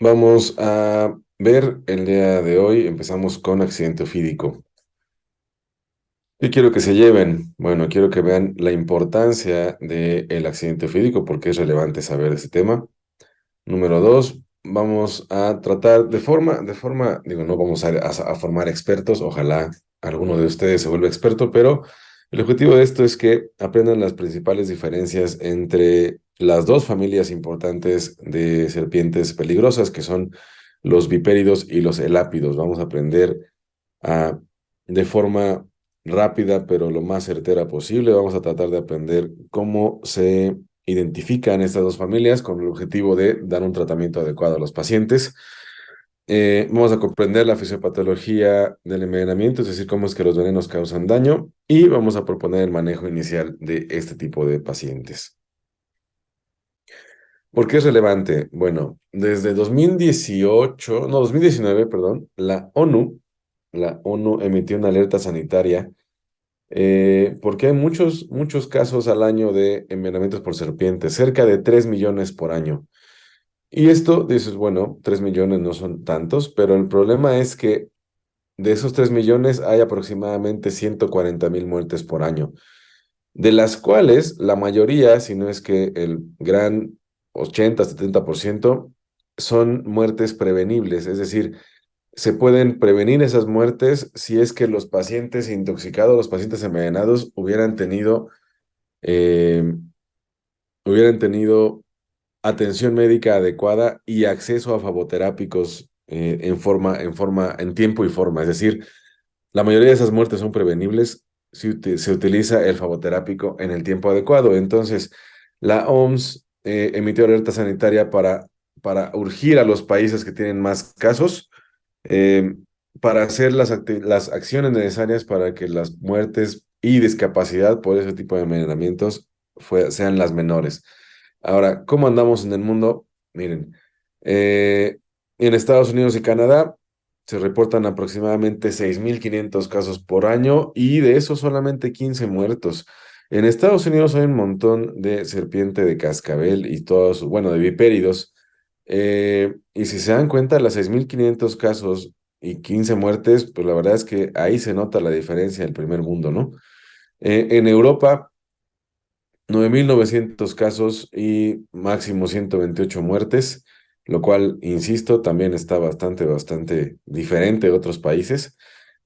Vamos a ver el día de hoy. Empezamos con accidente ofídico. ¿Qué quiero que se lleven? Bueno, quiero que vean la importancia del accidente ofídico porque es relevante saber ese tema. Número dos, vamos a tratar digo, no vamos a formar expertos. Ojalá alguno de ustedes se vuelva experto, pero el objetivo de esto es que aprendan las principales diferencias entre las dos familias importantes de serpientes peligrosas, que son los vipéridos y los elápidos. Vamos a aprender a, de forma rápida, pero lo más certera posible. Vamos a tratar de aprender cómo se identifican estas dos familias con el objetivo de dar un tratamiento adecuado a los pacientes. Vamos a comprender la fisiopatología del envenenamiento, es decir, cómo es que los venenos causan daño, y vamos a proponer el manejo inicial de este tipo de pacientes. ¿Por qué es relevante? Bueno, desde 2019, perdón, la ONU emitió una alerta sanitaria porque hay muchos casos al año de envenenamientos por serpientes, cerca de 3 millones por año. Y esto, dices, bueno, 3 millones no son tantos, pero el problema es que de esos 3 millones hay aproximadamente 140,000 muertes por año, de las cuales la mayoría, si no es que el gran 80-70%, son muertes prevenibles, es decir, se pueden prevenir esas muertes si es que los pacientes intoxicados, los pacientes envenenados eh, hubieran tenido atención médica adecuada y acceso a favoterápicos en tiempo y forma. Es decir, la mayoría de esas muertes son prevenibles si se utiliza el favoterápico en el tiempo adecuado. Entonces, la OMS emitió alerta sanitaria para urgir a los países que tienen más casos eh, para hacer las acciones necesarias para que las muertes y discapacidad por ese tipo de envenenamientos sean las menores. Ahora, ¿cómo andamos en el mundo? Miren, eh, en Estados Unidos y Canadá se reportan aproximadamente 6,500 casos por año y de esos solamente 15 muertos. En Estados Unidos hay un montón de serpiente de cascabel y todos, bueno, de vipéridos. Y si se dan cuenta, las 6,500 casos y 15 muertes, pues la verdad es que ahí se nota la diferencia del primer mundo, ¿no? En Europa, 9,900 casos y máximo 128 muertes, lo cual, insisto, también está bastante diferente de otros países.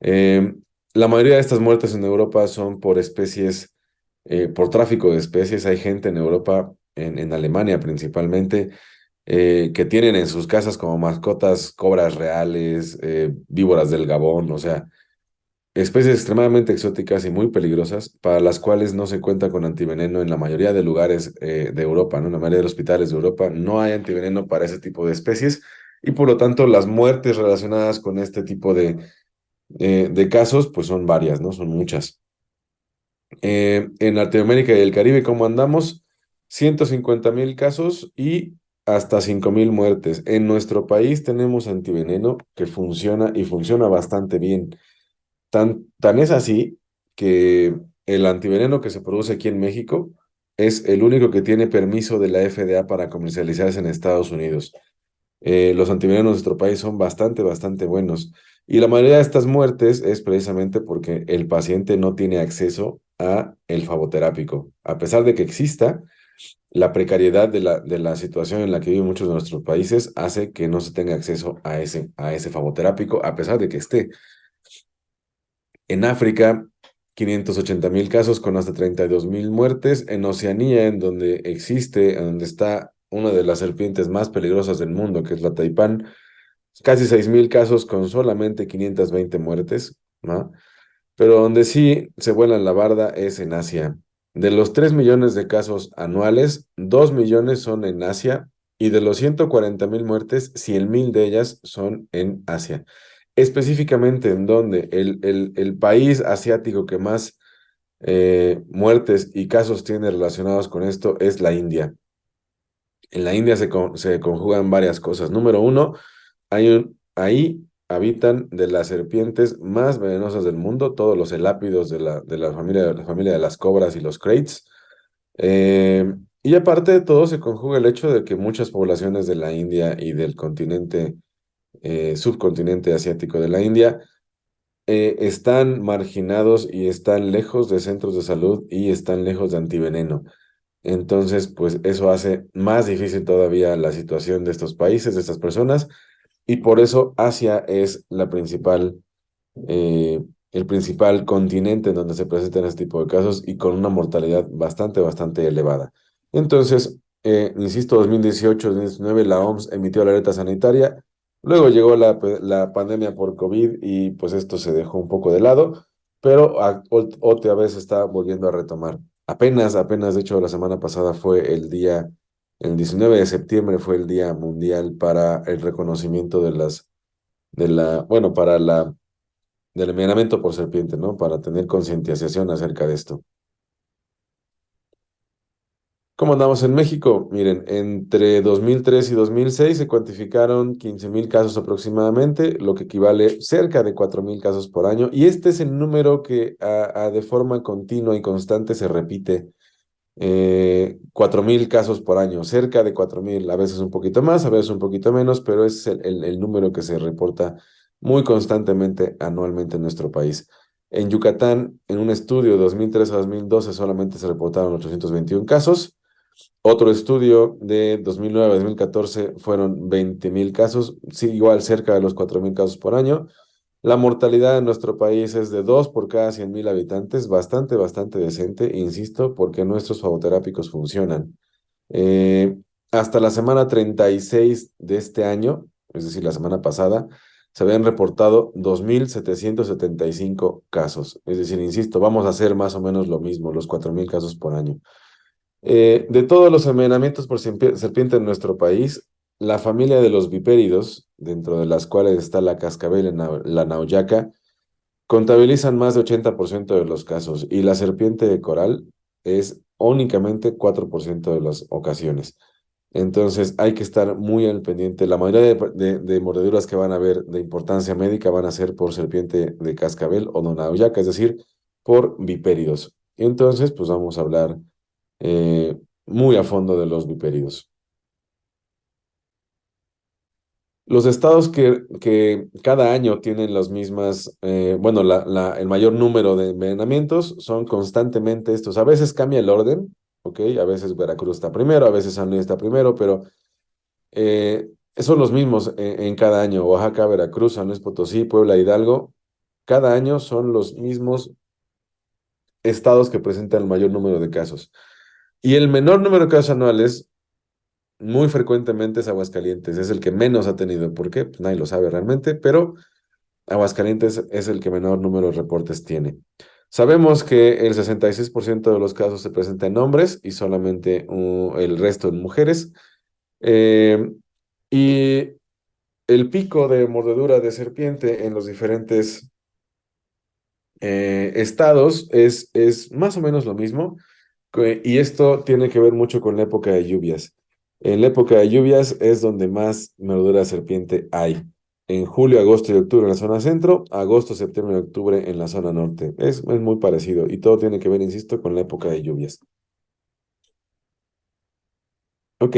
Eh, la mayoría de estas muertes en Europa son por especies, por tráfico de especies. Hay gente en Europa, en Alemania principalmente, que tienen en sus casas como mascotas cobras reales, víboras del Gabón, o sea, especies extremadamente exóticas y muy peligrosas para las cuales no se cuenta con antiveneno en la mayoría de lugares de Europa, ¿no? En la mayoría de los hospitales de Europa no hay antiveneno para ese tipo de especies y por lo tanto las muertes relacionadas con este tipo de casos pues son varias, ¿no? Son muchas. En Latinoamérica y el Caribe, ¿cómo andamos? 150,000 casos y hasta 5,000 muertes. En nuestro país tenemos antiveneno que funciona y funciona bastante bien. Tan es así que el antiveneno que se produce aquí en México es el único que tiene permiso de la FDA para comercializarse en Estados Unidos. Los antivenenos de nuestro país son bastante buenos. Y la mayoría de estas muertes es precisamente porque el paciente no tiene acceso a el favoterápico. A pesar de que exista, la precariedad de la situación en la que viven muchos de nuestros países hace que no se tenga acceso a ese favoterápico, a pesar de que esté. En África, 580,000 casos con hasta 32,000 muertes. En Oceanía, en donde está una de las serpientes más peligrosas del mundo, que es la taipán, casi 6,000 casos con solamente 520 muertes, ¿no? Pero donde sí se vuelan la barda es en Asia. De los 3 millones de casos anuales, 2 millones son en Asia y de los 140,000 muertes, 100,000 de ellas son en Asia. Específicamente en donde el país asiático que más muertes y casos tiene relacionados con esto es la India. En la India se conjugan varias cosas. Número uno, ahí habitan de las serpientes más venenosas del mundo, todos los elápidos de la familia de las cobras y los kraits. Eh, Y aparte de todo, se conjuga el hecho de que muchas poblaciones de la India y del continente, subcontinente asiático de la India, están marginados y están lejos de centros de salud y están lejos de antiveneno. Entonces, pues eso hace más difícil todavía la situación de estos países, de estas personas, y por eso Asia es eh, el principal continente en donde se presentan este tipo de casos y con una mortalidad bastante, bastante elevada. Entonces, insisto, 2018-2019 la OMS emitió la alerta sanitaria, luego llegó la pandemia por COVID y pues esto se dejó un poco de lado, pero otra vez está volviendo a retomar. Apenas, de hecho, la semana pasada fue el 19 de septiembre fue el Día Mundial para el reconocimiento bueno, del envenenamiento por serpiente, ¿no? Para tener concientización acerca de esto. ¿Cómo andamos en México? Miren, entre 2003 y 2006 se cuantificaron 15,000 casos aproximadamente, lo que equivale cerca de 4,000 casos por año. Y este es el número que de forma continua y constante se repite. 4,000 casos por año, cerca de 4,000, a veces un poquito más, a veces un poquito menos, pero es el número que se reporta muy constantemente anualmente en nuestro país. En Yucatán, en un estudio de 2003 a 2012 solamente se reportaron 821 casos. Otro estudio de 2009 a 2014 fueron 20,000 casos, sí, igual cerca de los 4,000 casos por año. La mortalidad en nuestro país es de 2 por cada 100,000 habitantes, bastante, bastante decente, insisto, porque nuestros favoterápicos funcionan. Eh, Hasta la semana 36 de este año, es decir, la semana pasada, se habían reportado 2,775 casos. Es decir, insisto, vamos a hacer más o menos lo mismo, los 4,000 casos por año. De todos los envenenamientos por serpiente en nuestro país, la familia de los vipéridos, dentro de las cuales está la cascabel y la nauyaca, contabilizan más de 80% de los casos y la serpiente de coral es únicamente 4% de las ocasiones. Entonces hay que estar muy al pendiente. La mayoría de mordeduras que van a haber de importancia médica van a ser por serpiente de cascabel o de nauyaca, es decir, por vipéridos. Entonces, pues vamos a hablar eh, muy a fondo de los vipéridos. Los estados que cada año tienen las mismas, bueno, el mayor número de envenenamientos son constantemente estos. A veces cambia el orden, ¿ok? A veces Veracruz está primero, a veces San Luis está primero, pero son los mismos en cada año. Oaxaca, Veracruz, San Luis Potosí, Puebla, Hidalgo. Cada año son los mismos estados que presentan el mayor número de casos. Y el menor número de casos anuales muy frecuentemente es Aguascalientes, es el que menos ha tenido. ¿Por qué? Pues nadie lo sabe realmente, pero Aguascalientes es el que menor número de reportes tiene. Sabemos que el 66% de los casos se presenta en hombres y solamente el resto en mujeres. Eh, y el pico de mordedura de serpiente en los diferentes estados es más o menos lo mismo. Y esto tiene que ver mucho con la época de lluvias. En la época de lluvias es donde más mordedura de serpiente hay. En julio, agosto y octubre en la zona centro, agosto, septiembre y octubre en la zona norte. Es muy parecido y todo tiene que ver, insisto, con la época de lluvias. Ok,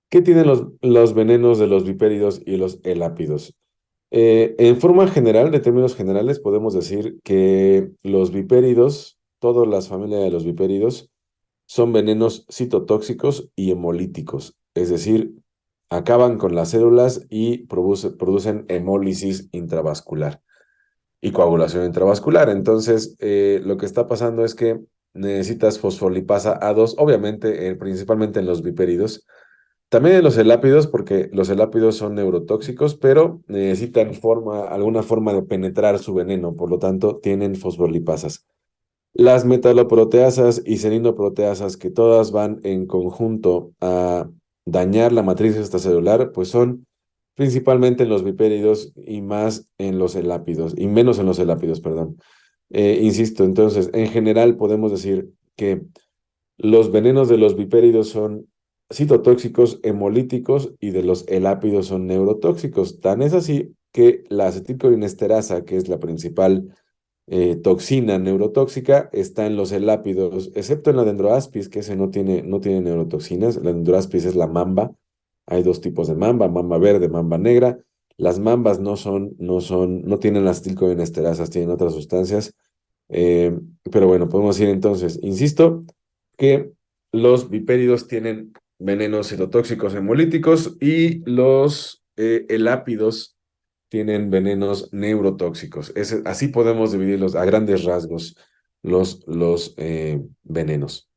¿qué tienen los venenos de los vipéridos y los elápidos? En forma general, de términos generales, podemos decir que los vipéridos, todas las familias de los vipéridos, son venenos citotóxicos y hemolíticos, es decir, acaban con las células y producen hemólisis intravascular y coagulación intravascular. Entonces, lo que está pasando es que necesitas fosfolipasa A2, obviamente, principalmente en los vipéridos, también en los elápidos, porque los elápidos son neurotóxicos, pero necesitan alguna forma de penetrar su veneno, por lo tanto, tienen fosfolipasas. Las metaloproteasas y serinoproteasas, que todas van en conjunto a dañar la matriz extracelular, pues son principalmente en los vipéridos y más en los elápidos, y menos en los elápidos, perdón. Insisto, entonces, en general podemos decir que los venenos de los vipéridos son citotóxicos, hemolíticos, y de los elápidos son neurotóxicos. Tan es así que la acetilcolinesterasa, que es la principal toxina neurotóxica está en los elápidos, excepto en la Dendroaspis, que ese no tiene neurotoxinas. La Dendroaspis es la mamba. Hay dos tipos de mamba, mamba verde, mamba negra. Las mambas no tienen acetilcolinesterasas, tienen otras sustancias. Eh, pero bueno, podemos decir entonces, insisto, que los vipéridos tienen venenos citotóxicos hemolíticos y los elápidos tienen venenos neurotóxicos. Así podemos dividirlos a grandes rasgos los venenos.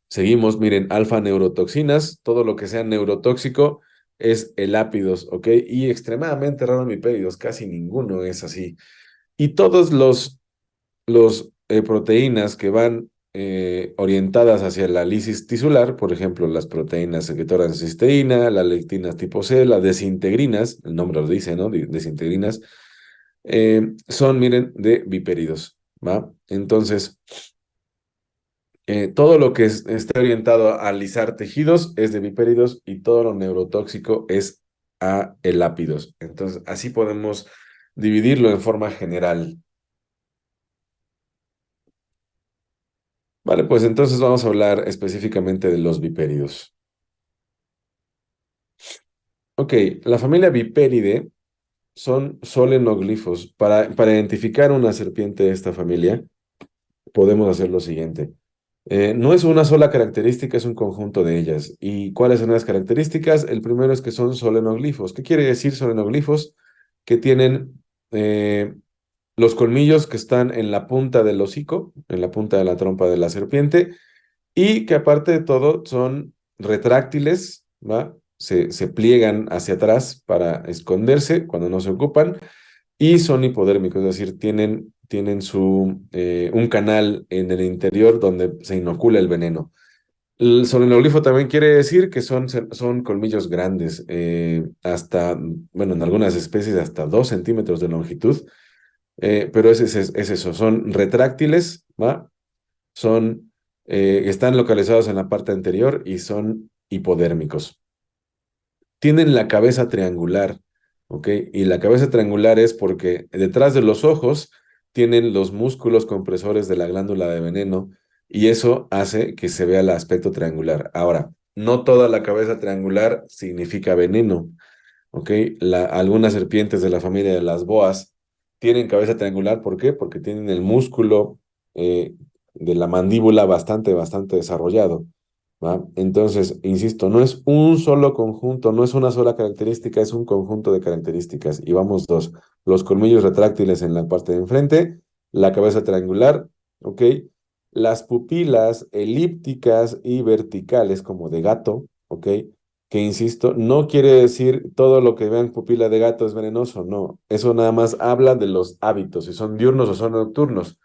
Seguimos, miren, alfa neurotoxinas, todo lo que sea neurotóxico es elápidos, ¿ok? Y extremadamente raro en vipéridos, casi ninguno es así. Y todos los proteínas que van orientadas hacia la lisis tisular, por ejemplo, las proteínas secretoras de cisteína, la lectina tipo C, las desintegrinas, el nombre lo dice, ¿no? Desintegrinas, son, miren, de vipéridos, ¿va? Entonces, todo lo que esté orientado a alisar tejidos es de vipéridos y todo lo neurotóxico es a elápidos. Entonces, así podemos dividirlo en forma general. Vale, pues entonces vamos a hablar específicamente de los vipéridos. Ok, la familia Viperidae son solenoglifos. Para identificar una serpiente de esta familia, podemos hacer lo siguiente. No es una sola característica, es un conjunto de ellas. ¿Y cuáles son las características? El primero es que son solenoglifos. ¿Qué quiere decir solenoglifos? Que tienen los colmillos que están en la punta del hocico, en la punta de la trompa de la serpiente, y que aparte de todo son retráctiles, ¿va? Se pliegan hacia atrás para esconderse cuando no se ocupan y son hipodérmicos, es decir, tienen un canal en el interior donde se inocula el veneno. El solenoglifo también quiere decir que son colmillos grandes, bueno, en algunas especies hasta 2 centímetros de longitud, pero es eso, son retráctiles, ¿va? Están localizados en la parte anterior y son hipodérmicos. Tienen la cabeza triangular, ¿ok? Y la cabeza triangular es porque detrás de los ojos tienen los músculos compresores de la glándula de veneno y eso hace que se vea el aspecto triangular. Ahora, no toda la cabeza triangular significa veneno. ¿Ok? Algunas serpientes de la familia de las boas tienen cabeza triangular, ¿por qué? Porque tienen el músculo eh, de la mandíbula bastante desarrollado, ¿va? Entonces, insisto, no es un solo conjunto, no es una sola característica, es un conjunto de características. Y vamos dos, los colmillos retráctiles en la parte de enfrente, la cabeza triangular, ¿ok? Las pupilas elípticas y verticales como de gato, ¿ok? Que insisto, no quiere decir todo lo que vean pupila de gato es venenoso, no. Eso nada más habla de los hábitos, si son diurnos o son nocturnos.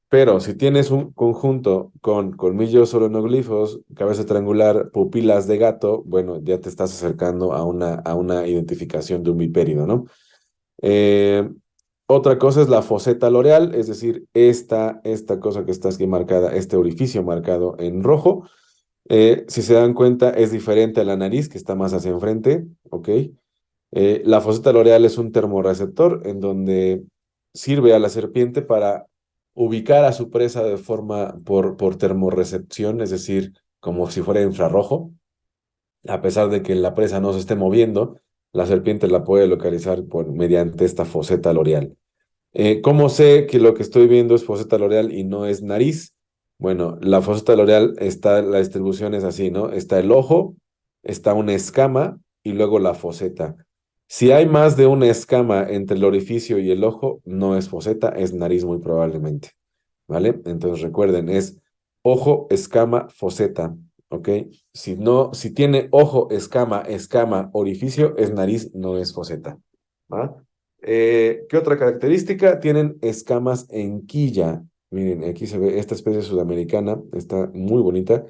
Pero si tienes un conjunto con colmillos solenoglifos, cabeza triangular, pupilas de gato, bueno, ya te estás acercando a una identificación de un vipérido, ¿no? Eh, Otra cosa es la foseta loreal, es decir, esta cosa que está aquí marcada, este orificio marcado en rojo. Si se dan cuenta, es diferente a la nariz, que está más hacia enfrente, ¿ok? La foseta loreal es un termorreceptor en donde sirve a la serpiente para ubicar a su presa de forma por termorrecepción, es decir, como si fuera infrarrojo. A pesar de que la presa no se esté moviendo, la serpiente la puede localizar mediante esta foseta loreal. ¿Cómo sé que lo que estoy viendo es foseta loreal y no es nariz? Bueno, la foseta loreal la distribución es así, ¿no? Está el ojo, está una escama y luego la foseta. Si hay más de una escama entre el orificio y el ojo, no es foseta, es nariz muy probablemente, ¿vale? Entonces recuerden, es ojo, escama, foseta, ¿ok? Si no, si tiene ojo, escama, orificio, es nariz, no es foseta, ¿va? ¿Qué otra característica? Tienen escamas en quilla. Miren, aquí se ve esta especie sudamericana, está muy bonita,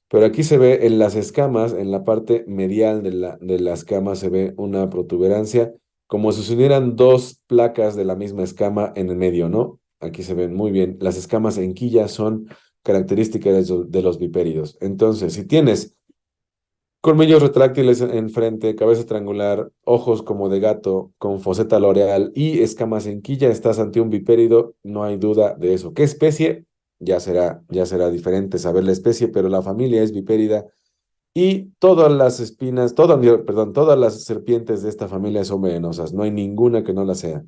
pero aquí se ve en las escamas, en la parte medial de la escama, se ve una protuberancia, como si se unieran dos placas de la misma escama en el medio, ¿no? Aquí se ven muy bien. Las escamas en quilla son características de los vipéridos. Entonces, si tienes Colmillos retráctiles en frente, cabeza triangular, ojos como de gato, con foseta loreal y escamas en quilla. Estás ante un bipérido, no hay duda de eso. ¿Qué especie? Ya será diferente saber la especie, pero la familia es bipérida y todas las espinas, todas, perdón, todas las serpientes de esta familia son venenosas. No hay ninguna que no la sea.